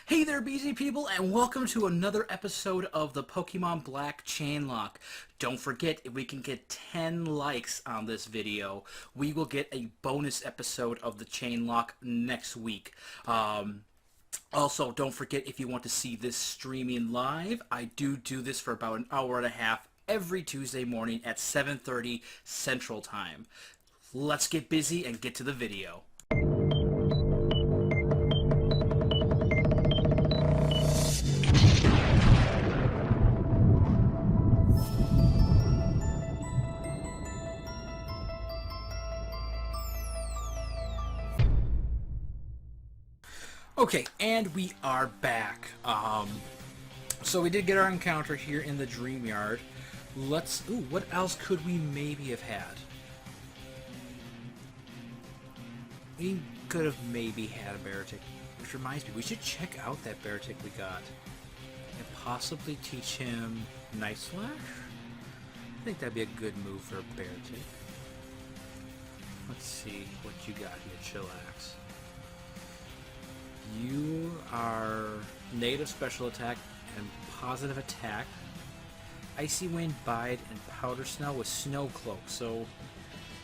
Hey there, BZ people, and welcome to another episode of the Pokemon Black Chainlocke. Don't forget, if we can get 10 likes on this video, we will get a bonus episode of the Chainlocke next week. Also, don't forget, if you want to see this streaming live, I do this for about an hour and a half every Tuesday morning at 7:30 Central Time. Let's get busy and get to the video. Okay, and we are back. So we did get our encounter here in the Dream Yard. What else could we maybe have had? We could have maybe had a Beartic, which reminds me, we should check out that Beartic we got. And possibly teach him Night Slash? I think that'd be a good move for a Beartic. Let's see what you got here, Chillax. You are native special attack and positive attack. Icy Wind, Bide, and Powder Snow with Snow Cloak. So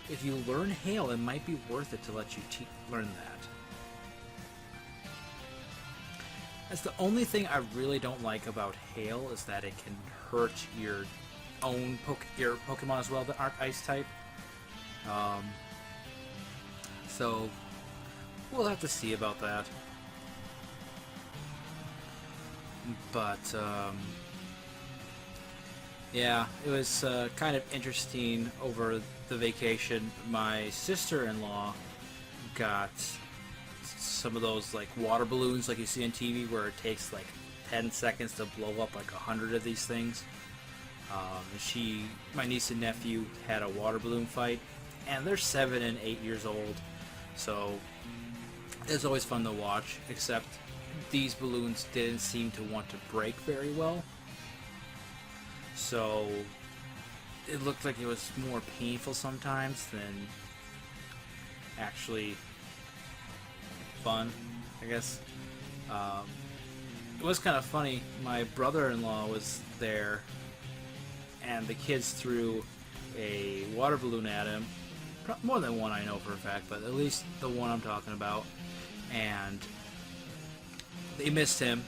if you learn Hail, it might be worth it to let you learn that. That's the only thing I really don't like about Hail, is that it can hurt your own Pokemon as well that aren't Ice type. So we'll have to see about that. But, yeah, it was kind of interesting over the vacation. My sister-in-law got some of those, like, water balloons like you see on TV, where it takes, like, 10 seconds to blow up, like, 100 of these things. My niece and nephew had a water balloon fight, and they're 7 and 8 years old, so it's always fun to watch, except these balloons didn't seem to want to break very well, so it looked like it was more painful sometimes than actually fun, I guess. It was kind of funny. My brother-in-law was there, and the kids threw a water balloon at him. More than one, I know for a fact, but at least the one I'm talking about. And they missed him,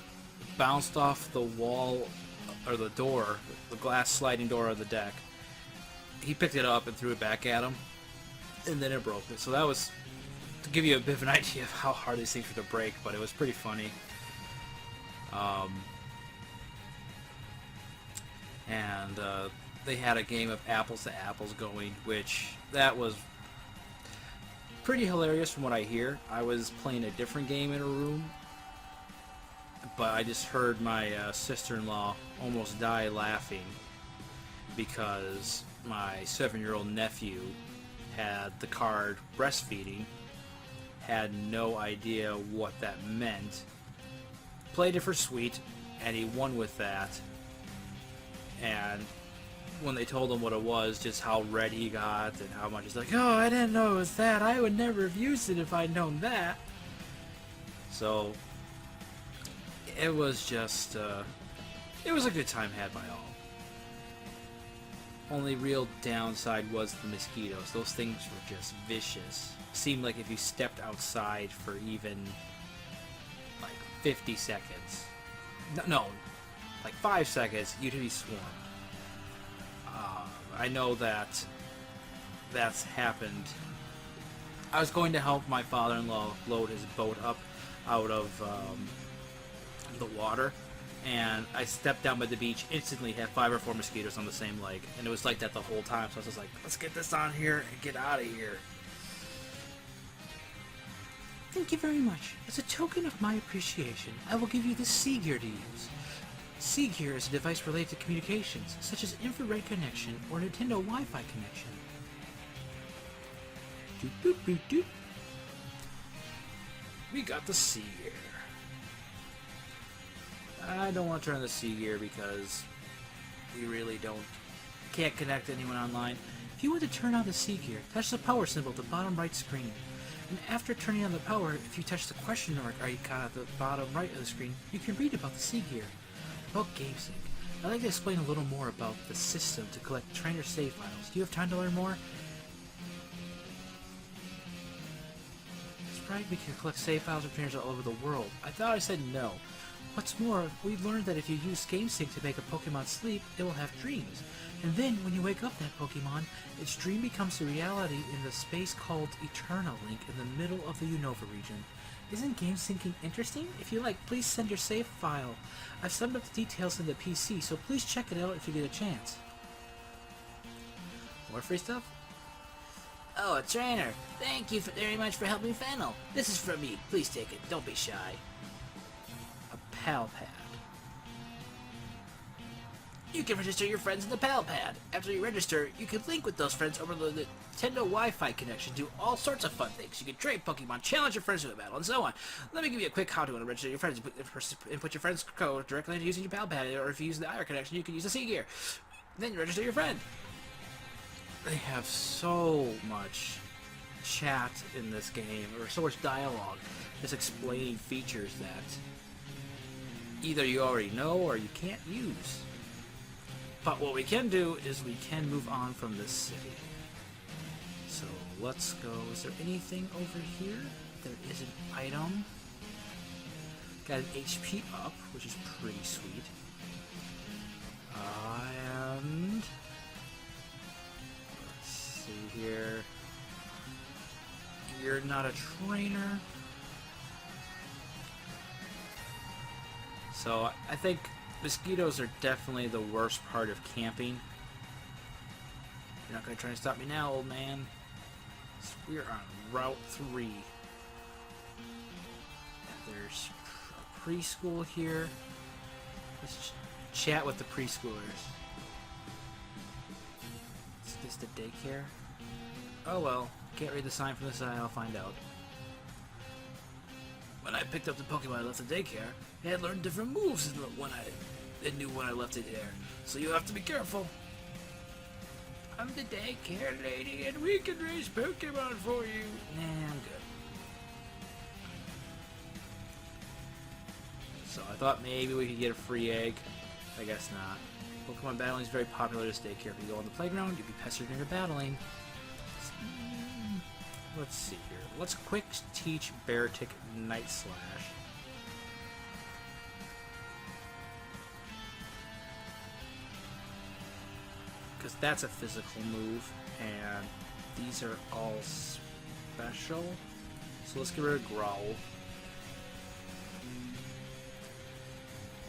bounced off the wall, or the door, the glass sliding door of the deck. He picked it up and threw it back at him, and then it broke it. So that was to give you a bit of an idea of how hard these things were to break, but it was pretty funny. They had a game of apples to apples going, which that was pretty hilarious from what I hear. I was playing a different game in a room, but I just heard my sister-in-law almost die laughing because my 7-year-old nephew had the card breastfeeding, had no idea what that meant, played it for sweet, and he won with that. And when they told him what it was, just how red he got and how much he's like, oh, I didn't know it was that. I would never have used it if I'd known that. So it was just, it was a good time had by all. Only real downside was the mosquitoes. Those things were just vicious. Seemed like if you stepped outside for even, like, 50 seconds, no, like 5 seconds, you'd be swarmed. I know that that's happened. I was going to help my father-in-law load his boat up out of the water, and I stepped down by the beach, instantly had 5 or 4 mosquitoes on the same leg, and it was like that the whole time. So I was just like, let's get this on here and get out of here. Thank you very much. As a token of my appreciation, I will give you this Sea Gear to use. Sea Gear is a device related to communications, such as infrared connection or Nintendo Wi-Fi connection. Doot, doot, doot, doot. We got the Sea Gear. I don't want to turn the Sea Gear because we really can't connect anyone online. If you want to turn on the Sea Gear, touch the power symbol at the bottom right screen. And after turning on the power, if you touch the question mark icon at the bottom right of the screen, you can read about the Sea Gear. About Genesect, I'd like to explain a little more about the system to collect trainer save files. Do you have time to learn more? It's right, we can collect save files of trainers all over the world. I thought I said no. What's more, we've learned that if you use Genesect to make a Pokemon sleep, it will have dreams. And then, when you wake up that Pokemon, its dream becomes a reality in the space called Eternal Link in the middle of the Unova region. Isn't game syncing interesting? If you like, please send your save file. I've summed up the details in the PC, so please check it out if you get a chance. More free stuff? Oh, a trainer! Thank you very much for helping Fennel. This is from me. Please take it. Don't be shy. A Pal Pad. You can register your friends in the Pal Pad. After you register, you can link with those friends over the Nintendo Wi-Fi connection, do all sorts of fun things. You can trade Pokemon, challenge your friends to a battle, and so on. Let me give you a quick how-to to register your friends. Put your friend's code directly into using your Pal Pad, or if you use the IR connection, you can use the Sea Gear. Then you register your friend. They have so much chat in this game, or so much dialogue, just explaining features that either you already know or you can't use. But what we can do is we can move on from this city. So let's go. Is there anything over here? There is an item. Got an HP up, which is pretty sweet. And let's see here. You're not a trainer. So I think mosquitoes are definitely the worst part of camping. You're not going to try to stop me now, old man. So we're on Route 3. And there's a preschool here. Let's chat with the preschoolers. Is this the daycare? Oh well, can't read the sign from the side, I'll find out. When I picked up the Pokemon I left the daycare, it had learned different moves than when I left it there. So you have to be careful. I'm the daycare lady and we can raise Pokemon for you. Nah, I'm good. So I thought maybe we could get a free egg. I guess not. Pokemon battling is very popular at this daycare. If you go on the playground, you'll be pestered into battling. Let's see here. Let's quick teach Beartic Night Slash. Because that's a physical move, and these are all special. So let's get rid of Growl.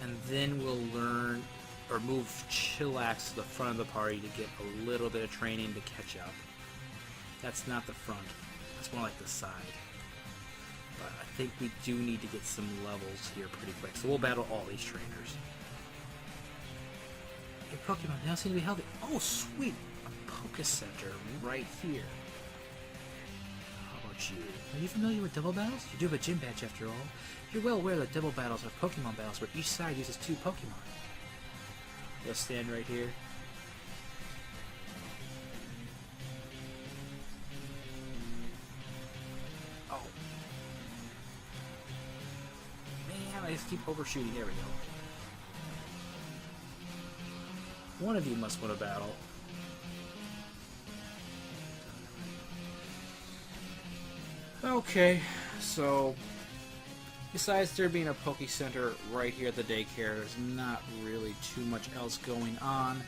And then we'll learn, or move Chillax to the front of the party to get a little bit of training to catch up. That's not the front. That's more like the side. But I think we do need to get some levels here pretty quick. So we'll battle all these trainers. Your Pokemon now seem to be healthy. Oh, sweet! A Poké Center right here. How about you? Are you familiar with double battles? You do have a gym badge after all. You're well aware that double battles are Pokemon battles where each side uses 2 Pokemon. Let's stand right here. Oh. Man, I just keep overshooting. There we go. One of you must win a battle. Okay, so besides there being a Poké Center right here at the daycare, there's not really too much else going on.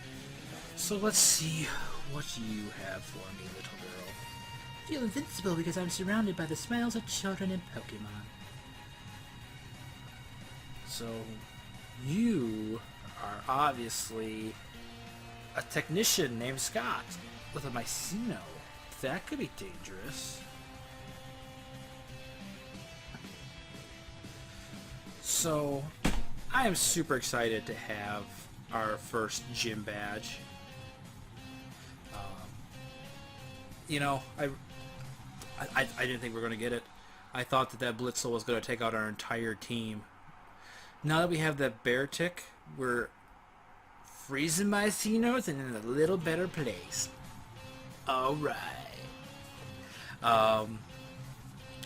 So let's see what you have for me, little girl. I feel invincible because I'm surrounded by the smiles of children and Pokemon. So you are obviously a technician named Scott with a Myceno. That could be dangerous. So, I am super excited to have our first gym badge. You know, I didn't think we were going to get it. I thought that Blitzel was going to take out our entire team. Now that we have that Beartic, we're freezing Mycenos and in a little better place. Alright.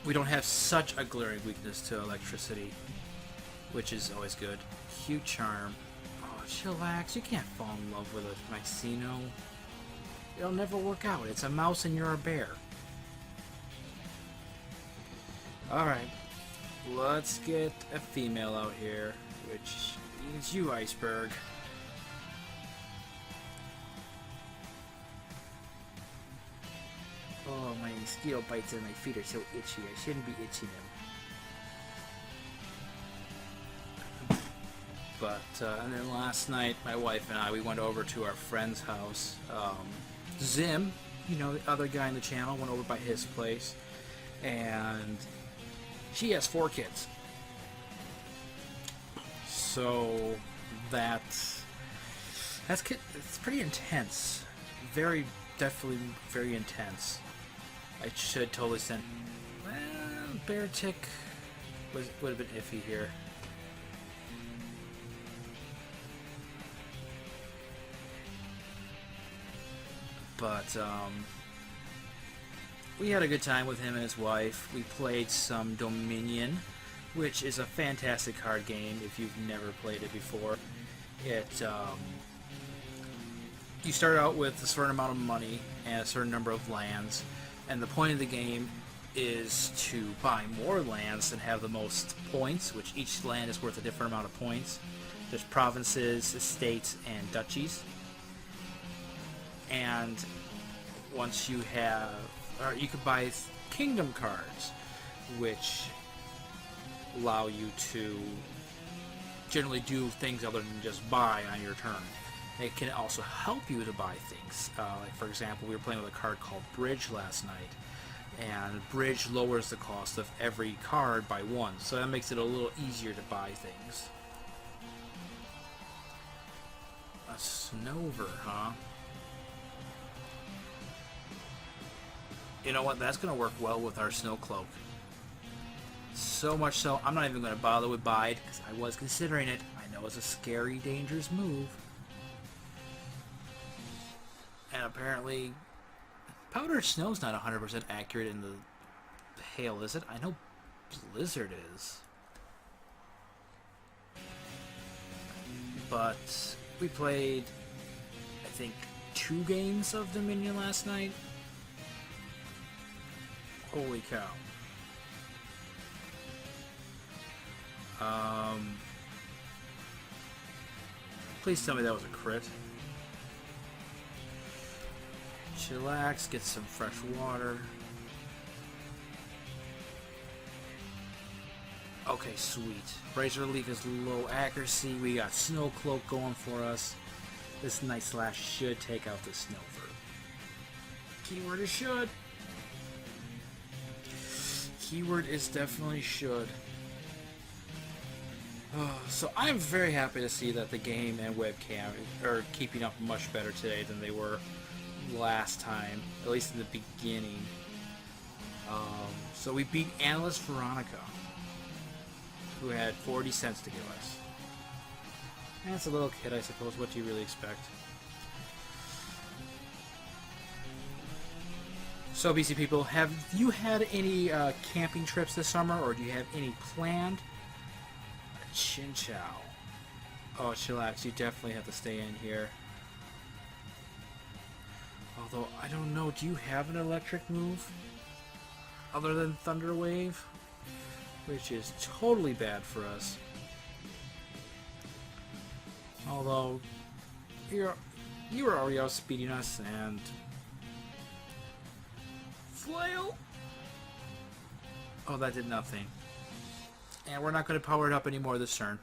We don't have such a glaring weakness to electricity, which is always good. Cute charm. Oh, chillax. You can't fall in love with a Myceno. It'll never work out. It's a mouse and you're a bear. Alright. Let's get a female out here, which is you, Iceberg. Oh, my mosquito bites and my feet are so itchy. I shouldn't be itching them. But, and then last night, my wife and I, we went over to our friend's house. Zim, you know, the other guy in the channel, went over by his place. And she has 4 kids. So, it's pretty intense. Definitely very intense. I should totally send. Well, bear tick would have been iffy here. But we had a good time with him and his wife. We played some Dominion, which is a fantastic card game if you've never played it before. You start out with a certain amount of money and a certain number of lands, and the point of the game is to buy more lands and have the most points, which each land is worth a different amount of points. There's provinces, estates, and duchies. And once you have, or you can buy kingdom cards, which allow you to generally do things other than just buy on your turn. It can also help you to buy things. Like for example, we were playing with a card called Bridge last night, and Bridge lowers the cost of every card by 1, so that makes it a little easier to buy things. A Snover, huh? You know what? That's going to work well with our Snow Cloak. So much so, I'm not even going to bother with Bide, because I was considering it. I know it's a scary, dangerous move. And apparently, powdered snow's not 100% accurate in the hail, is it? I know blizzard is. But we played, I think, 2 games of Dominion last night. Holy cow. Please tell me that was a crit. Chillax, get some fresh water. Okay, sweet. Razor Leaf is low accuracy. We got Snow Cloak going for us. This Night Slash should take out the Snowfur. Keyword is should. Keyword is definitely should. So I'm very happy to see that the game and webcam are keeping up much better today than they were last time, at least in the beginning. So we beat Analyst Veronica, who had 40 cents to give us. That's a little kid, I suppose. What do you really expect? So, BC people, have you had any camping trips this summer, or do you have any planned? Chinchow. Oh, Chillax, you definitely have to stay in here. Although, I don't know, do you have an electric move? Other than Thunder Wave? Which is totally bad for us. Although, you were already outspeeding us, and... Flail! Oh, that did nothing. And we're not going to power it up anymore this turn.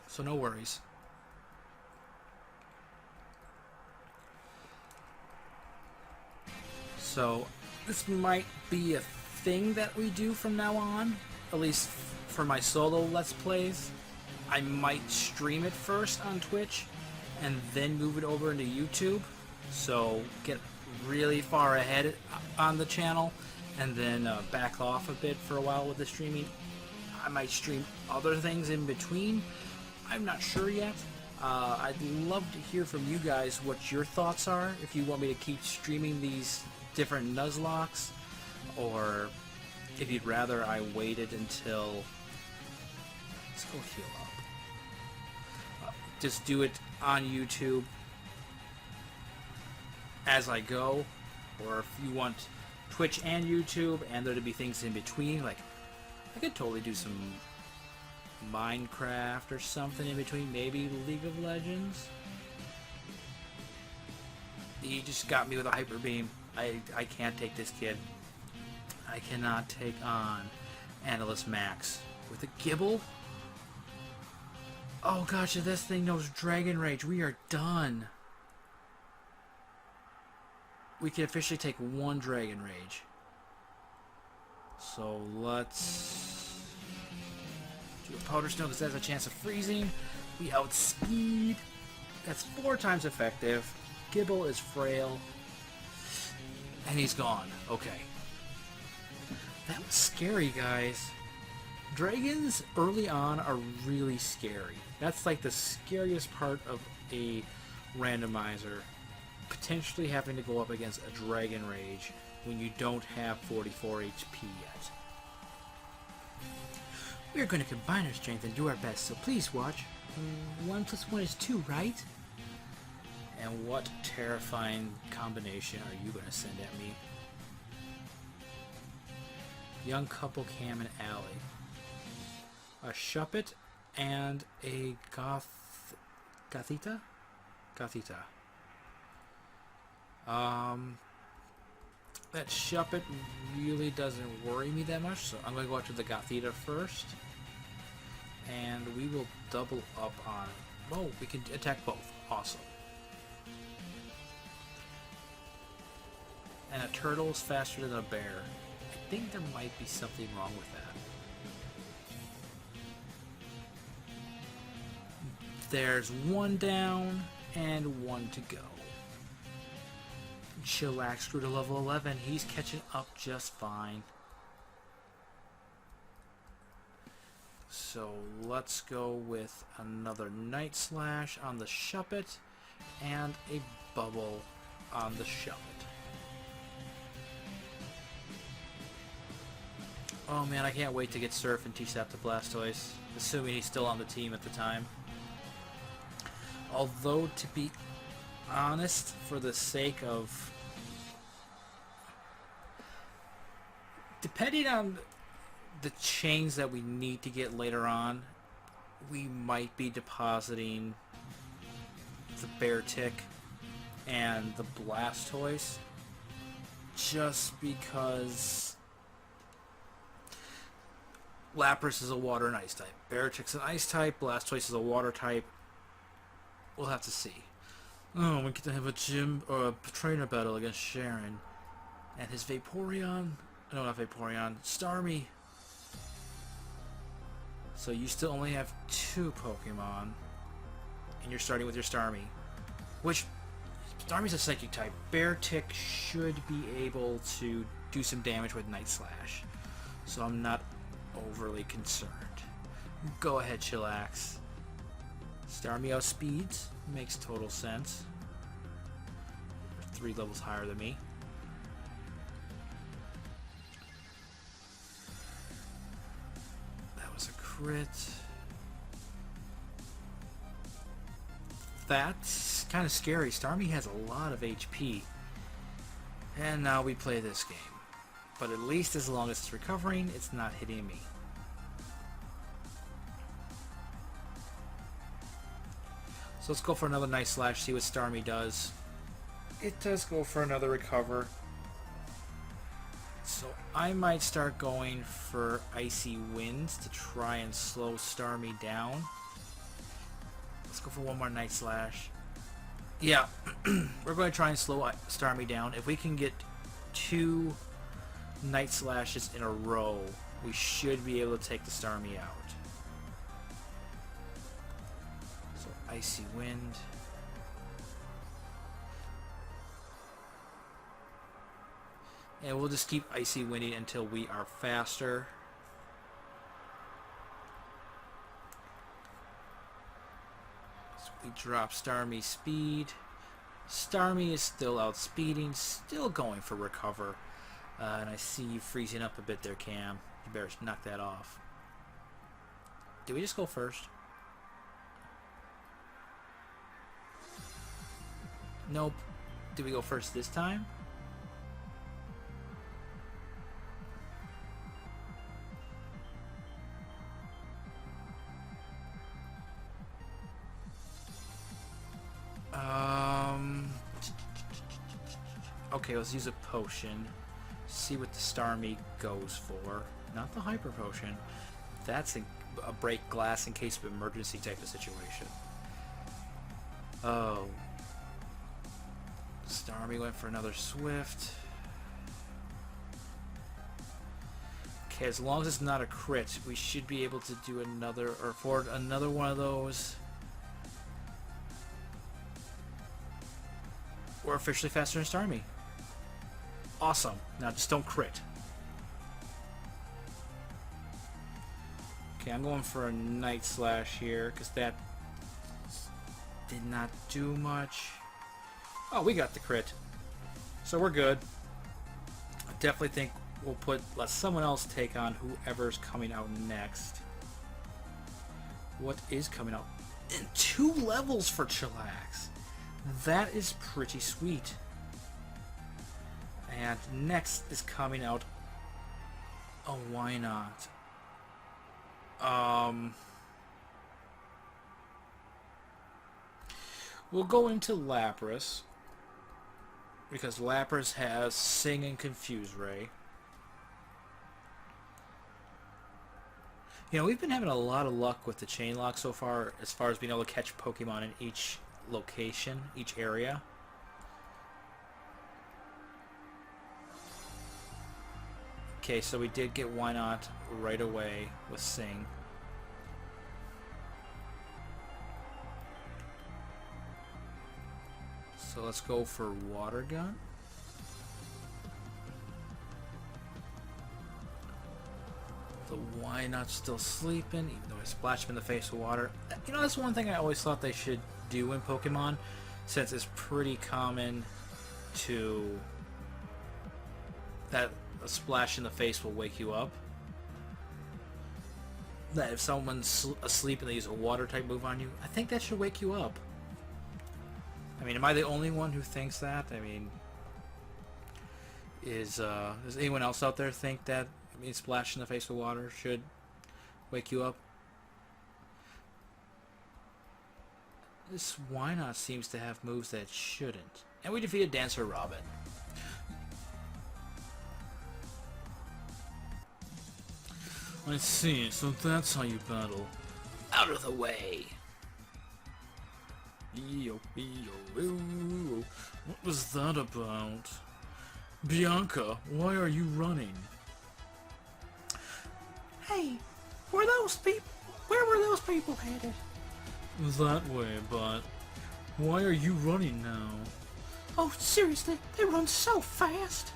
So no worries. So this might be a thing that we do from now on. At least for my solo Let's Plays. I might stream it first on Twitch and then move it over into YouTube. So get really far ahead on the channel and then back off a bit for a while with the streaming. I might stream other things in between. I'm not sure yet. I'd love to hear from you guys what your thoughts are. If you want me to keep streaming these different Nuzlockes, or if you'd rather I waited until... Let's go heal up. Just do it on YouTube as I go, or if you want Twitch and YouTube and there to be things in between, like I could totally do some Minecraft or something in between, maybe League of Legends. He just got me with a hyper beam. I can't take this kid. I cannot take on Analyst Max with a Gibble. Oh gosh, if this thing knows Dragon Rage, we are done. We can officially take one Dragon Rage. So let's do a Powder Snow because that has a chance of freezing. We outspeed. That's 4 times effective. Gibble is frail. And he's gone. Okay. That was scary, guys. Dragons early on are really scary. That's like the scariest part of a randomizer. Potentially having to go up against a Dragon Rage when you don't have 44 HP yet. We're going to combine our strength and do our best, so please watch. 1 + 1 is 2, right? And what terrifying combination are you going to send at me? Young couple Cam and Allie. A Shuppet and a Gothita? Gothita. That Shuppet really doesn't worry me that much, so I'm going to go after the Gothita first. And we will double up on... Oh, we can attack both. Awesome. And a turtle is faster than a bear. I think there might be something wrong with that. There's 1 down and 1 to go. Chillax grew to level 11. He's catching up just fine. So let's go with another Night Slash on the Shuppet and a Bubble on the Shuppet. Oh man, I can't wait to get Surf and teach that to Blastoise, assuming he's still on the team at the time. Although, to be honest, for the sake of... Depending on the chains that we need to get later on, we might be depositing the Beartic and the Blastoise, just because Lapras is a water and ice type, Beartic's an ice type, Blastoise is a water type. We'll have to see. Oh, we get to have a gym or a trainer battle against Sharon and his Vaporeon. No, not Vaporeon. Starmie. So you still only have 2 Pokemon, and you're starting with your Starmie, which Starmie's a Psychic type. Beartic should be able to do some damage with Night Slash, so I'm not overly concerned. Go ahead, Chillax. Starmie outspeeds. Makes total sense. 3 levels higher than me. That was a crit. That's kind of scary. Starmie has a lot of HP. And now we play this game. But at least as long as it's recovering, it's not hitting me. So let's go for another Night Slash, see what Starmie does. It does go for another recover. So I might start going for Icy Winds to try and slow Starmie down. Let's go for one more Night Slash. Yeah, we're going to try and slow Starmie down. If we can get 2 Night Slashes in a row, we should be able to take the Starmie out. So Icy Wind. And we'll just keep Icy Winding until we are faster. So we drop Starmie's speed. Starmie is still outspeeding, still going for recover. And I see you freezing up a bit there, Cam. You better knock that off. Did we just go first? Nope. Did we go first this time? Okay, let's use a potion. See what the Starmie goes for. Not the Hyper Potion. That's a break glass in case of emergency type of situation. Oh. Starmie went for another Swift. Okay, as long as it's not a crit, we should be able to do another, or afford another one of those. We're officially faster than Starmie. Awesome. Now just don't crit. Okay, I'm going for a Night Slash here, because that did not do much. Oh, we got the crit. So we're good. I definitely think we'll let someone else take on whoever's coming out next. What is coming out? And 2 levels for Chillax. That is pretty sweet. And next is coming out. Oh, why not? We'll go into Lapras, because Lapras has Sing and Confuse Ray. You know, we've been having a lot of luck with the Chainlocke so far, as far as being able to catch Pokemon in each location, each area. Okay, so we did get Why Not right away with Sing. So let's go for Water Gun. The Why Not's still sleeping, even though I splashed him in the face with water. You know, that's one thing I always thought they should do in Pokemon, since it's pretty common to... that a splash in the face will wake you up. That if someone's asleep and they use a water type move on you, I think that should wake you up. I mean, am I the only one who thinks that? I mean, does anyone else out there think that splash in the face with water should wake you up? This Why Not seems to have moves that shouldn't. And we defeated Dancer Robin. I see, so that's how you battle. Out of the way! What was that about? Bianca, why are you running? Hey, where were those people headed? That way, but why are you running now? Oh, seriously, they run so fast.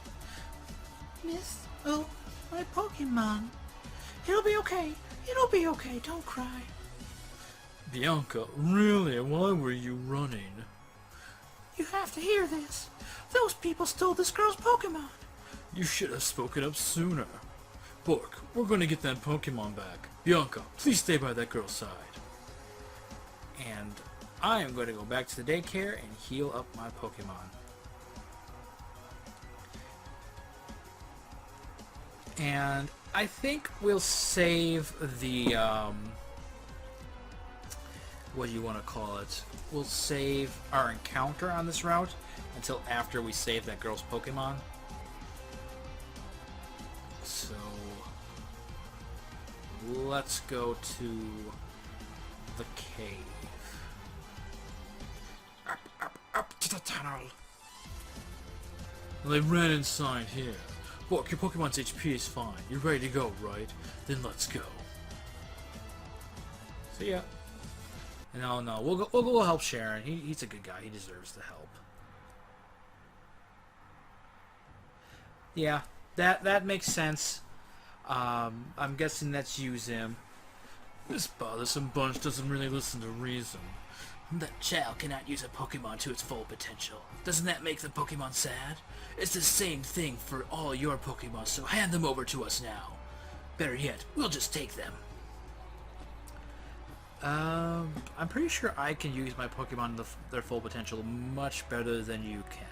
Miss, oh, my Pokemon. It'll be okay. It'll be okay. Don't cry. Bianca, really? Why were you running? You have to hear this. Those people stole this girl's Pokemon. You should have spoken up sooner. Bork, we're going to get that Pokemon back. Bianca, please stay by that girl's side. And I am going to go back to the daycare and heal up my Pokemon. And I think we'll save the, what do you want to call it? We'll save our encounter on this route until after we save that girl's Pokemon. So, let's go to the cave. Up to the tunnel. Well, they ran inside here. Bork, your Pokemon's HP is fine. You're ready to go, right? Then let's go. See ya. No, we'll go help Sharon. He's a good guy. He deserves the help. Yeah, that makes sense. I'm guessing that's use him. This bothersome bunch doesn't really listen to reason. That child cannot use a Pokemon to its full potential. Doesn't that make the Pokemon sad? It's the same thing for all your Pokemon, so hand them over to us now. Better yet, we'll just take them. I'm pretty sure I can use my Pokemon to their full potential much better than you can.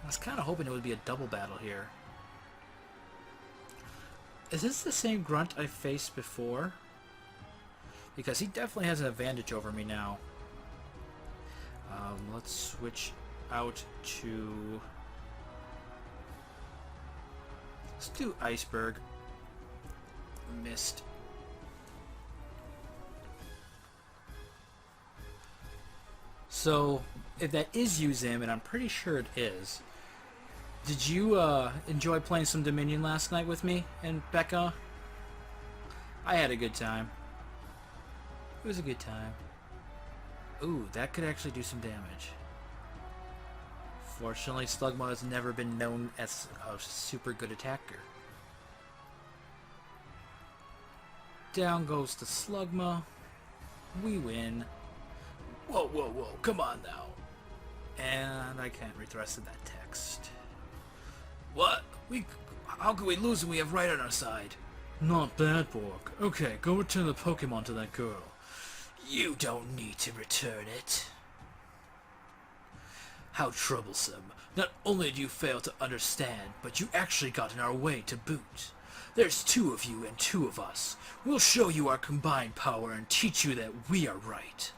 I was kind of hoping it would be a double battle here. Is this the same grunt I faced before? Because he definitely has an advantage over me now. Let's switch out to... Let's do Iceberg. Mist. So, if that is Uzim, and I'm pretty sure it is, did you enjoy playing some Dominion last night with me and Becca? I had a good time. It was a good time. Ooh, that could actually do some damage. Fortunately, Slugma has never been known as a super good attacker. Down goes to Slugma. We win. Whoa, whoa, whoa, come on now. And I can't read the rest of that text. What? How can we lose when we have right on our side? Not bad, Bork. Okay, go return the Pokemon to that girl. You don't need to return it. How troublesome. Not only do you fail to understand, but you actually got in our way to boot. There's two of you and two of us. We'll show you our combined power and teach you that we are right.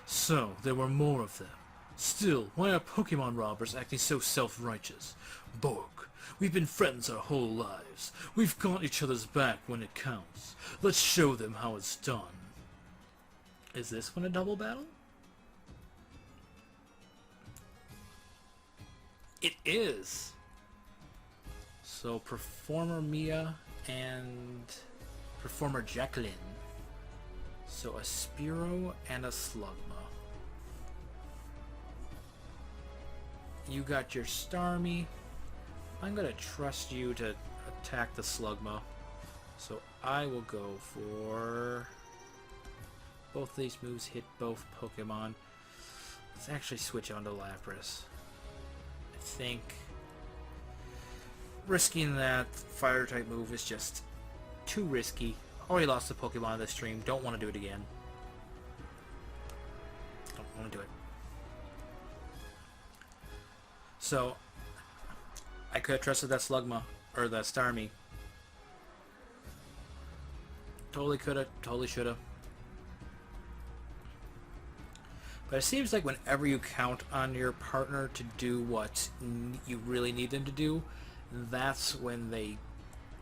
So, there were more of them. Still, why are Pokemon robbers acting so self-righteous? Bork, we've been friends our whole lives. We've got each other's back when it counts. Let's show them how it's done. Is this one a double battle? It is. So Performer Mia and Performer Jacqueline. So a Spearow and a Slugma. You got your Starmie. I'm gonna trust you to attack the Slugma. So I will go for... Both these moves hit both Pokemon. Let's actually switch on to Lapras. I think risking that fire type move is just too risky. Already lost the Pokemon in this stream. Don't want to do it again. Don't want to do it. So I could have trusted that Slugma or that Starmie. Totally could have. Totally should have. But it seems like whenever you count on your partner to do what you really need them to do, that's when they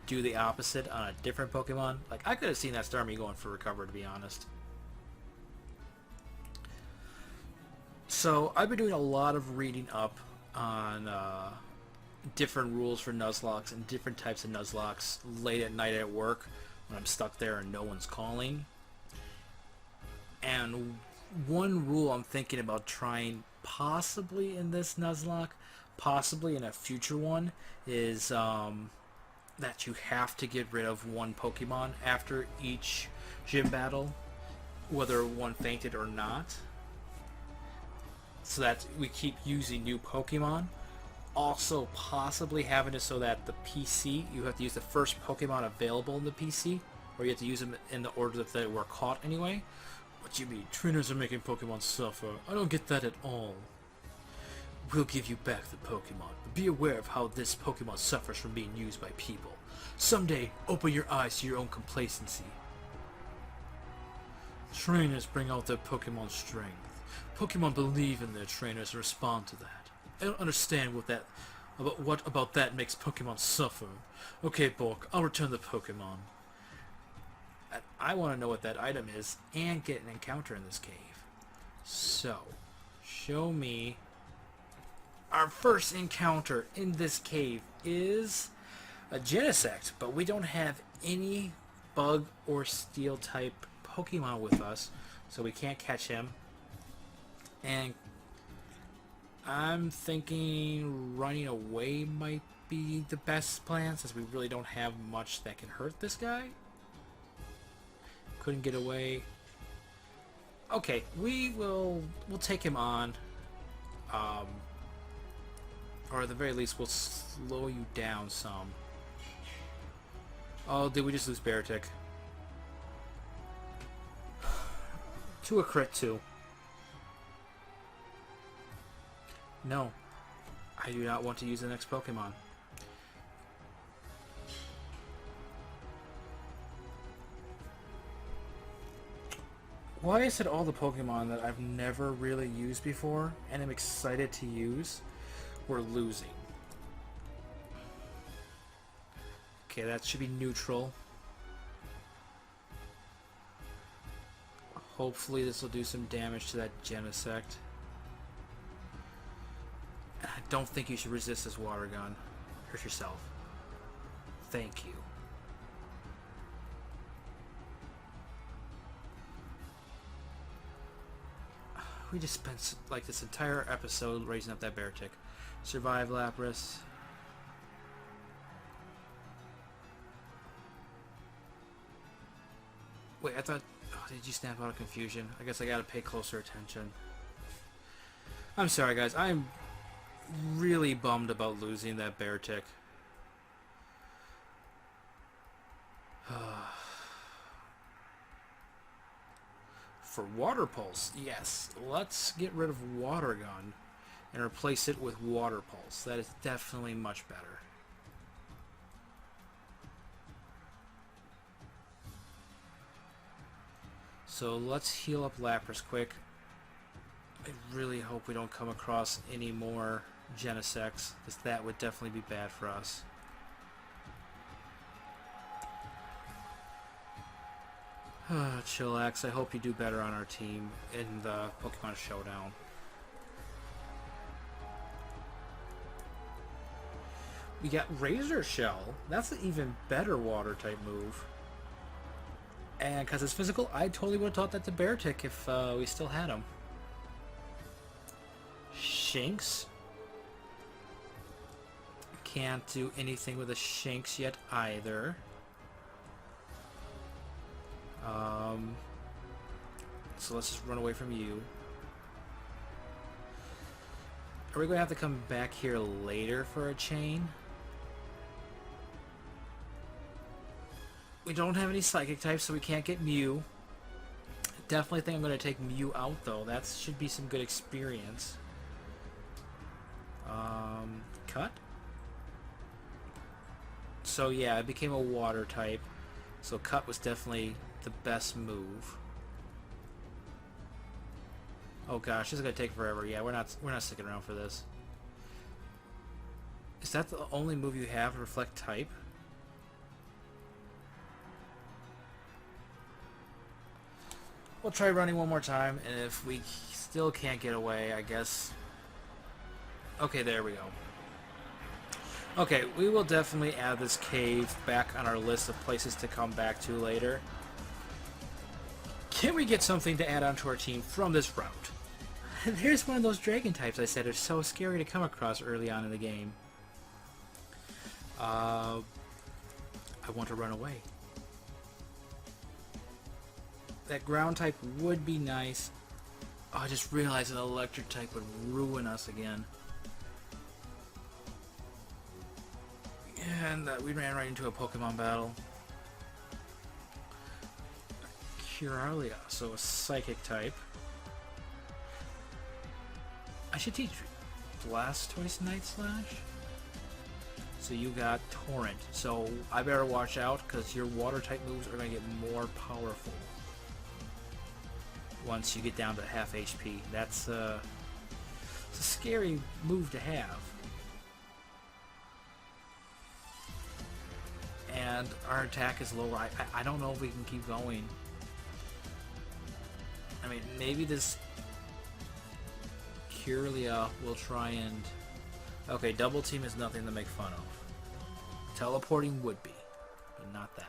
do the opposite on a different Pokemon. Like, I could have seen that Starmie going for Recover, to be honest. So, I've been doing a lot of reading up on different rules for Nuzlocks and different types of Nuzlocks late at night at work when I'm stuck there and no one's calling. And one rule I'm thinking about trying possibly in this Nuzlocke, possibly in a future one, is that you have to get rid of one Pokemon after each gym battle, whether one fainted or not, so that we keep using new Pokemon. Also possibly having it so that the PC, you have to use the first Pokemon available in the PC, or you have to use them in the order that they were caught anyway. What you mean, trainers are making Pokemon suffer? I don't get that at all. We'll give you back the Pokemon, but be aware of how this Pokemon suffers from being used by people. Someday, open your eyes to your own complacency. Trainers bring out their Pokemon strength. Pokemon believe in their trainers and respond to that. I don't understand what about that makes Pokemon suffer. Okay, Bork, I'll return the Pokemon. I want to know what that item is and get an encounter in this cave. So, show me. Our first encounter in this cave is a Genesect, but we don't have any bug or steel type Pokemon with us, so we can't catch him. And I'm thinking running away might be the best plan, since we really don't have much that can hurt this guy. Couldn't get away. Okay, we'll take him on. Or at the very least, we'll slow you down some. Oh, did we just lose Baratic? To a crit, too. No. I do not want to use the next Pokemon. Why is it all the Pokemon that I've never really used before and I'm excited to use, we're losing? Okay, that should be neutral. Hopefully this will do some damage to that Genesect. I don't think you should resist this water gun. Hurt yourself. Thank you. We just spent like this entire episode raising up that Beartic. Survive, Lapras. Wait, I thought... Oh, did you snap out of confusion? I guess I gotta pay closer attention. I'm sorry, guys. I'm really bummed about losing that Beartic. For Water Pulse, yes. Let's get rid of Water Gun and replace it with Water Pulse. That is definitely much better. So let's heal up Lapras quick. I really hope we don't come across any more Genesects, because that would definitely be bad for us. Chillax, I hope you do better on our team in the Pokemon Showdown. We got Razor Shell. That's an even better water type move. And because it's physical, I totally would have taught that to Beartic if we still had him. Shinx. Can't do anything with a Shinx yet either. So let's just run away from you. Are we going to have to come back here later for a chain? We don't have any Psychic types, so we can't get Mew. Definitely think I'm going to take Mew out, though. That should be some good experience. Cut? So yeah, it became a water type. So Cut was definitely the best move. Oh gosh, this is gonna take forever. Yeah, we're not sticking around for this. Is that the only move you have, Reflect type? We'll try running one more time, and if we still can't get away, I guess... Okay, there we go. Okay, we will definitely add this cave back on our list of places to come back to later. Can we get something to add onto our team from this route? There's one of those dragon types I said are so scary to come across early on in the game. I want to run away. That ground type would be nice. Oh, I just realized an electric type would ruin us again. And we ran right into a Pokemon battle. Curalia, so a Psychic type. I should teach Blastoise Night Slash. So you got Torrent. So I better watch out because your water type moves are going to get more powerful once you get down to half HP. That's it's a scary move to have. And our attack is lower. I don't know if we can keep going. I mean, maybe this Curalia will try and... Okay, double team is nothing to make fun of. Teleporting would be, but not that.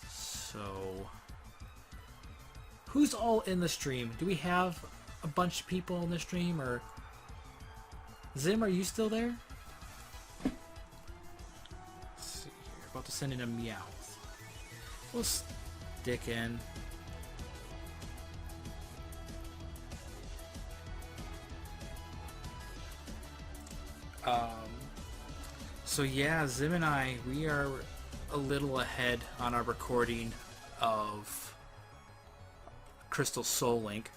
So... Who's all in the stream? Do we have a bunch of people in the stream, or... Zim, are you still there? send in a Meowth. We'll stick in. So yeah, Zim and I, we are a little ahead on our recording of Crystal Soul Link,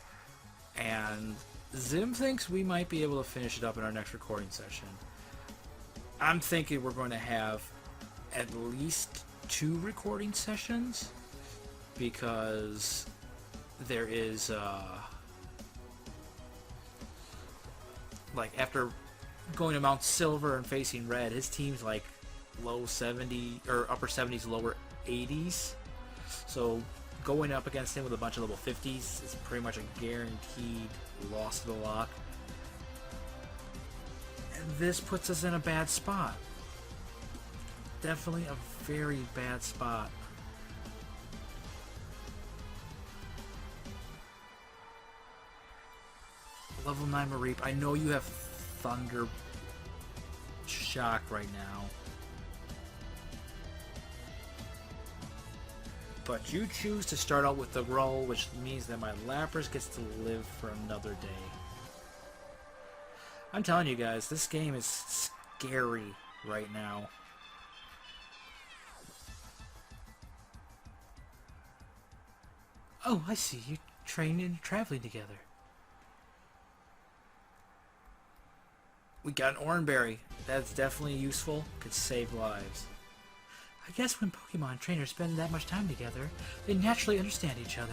and Zim thinks we might be able to finish it up in our next recording session. I'm thinking we're going to have at least 2 recording sessions, because there is like, after going to Mount Silver and facing Red, his team's like low 70 or upper 70s, lower 80s. So going up against him with a bunch of level 50s is pretty much a guaranteed loss of the lock. And this puts us in a bad spot. Definitely a very bad spot. Level 9 Mareep. I know you have Thunder Shock right now, but you choose to start out with the roll, which means that my Lapras gets to live for another day. I'm telling you guys, this game is scary right now. Oh, I see. You're training and traveling together. We got an Oranberry. That's definitely useful. Could save lives. I guess when Pokemon trainers spend that much time together, they naturally understand each other.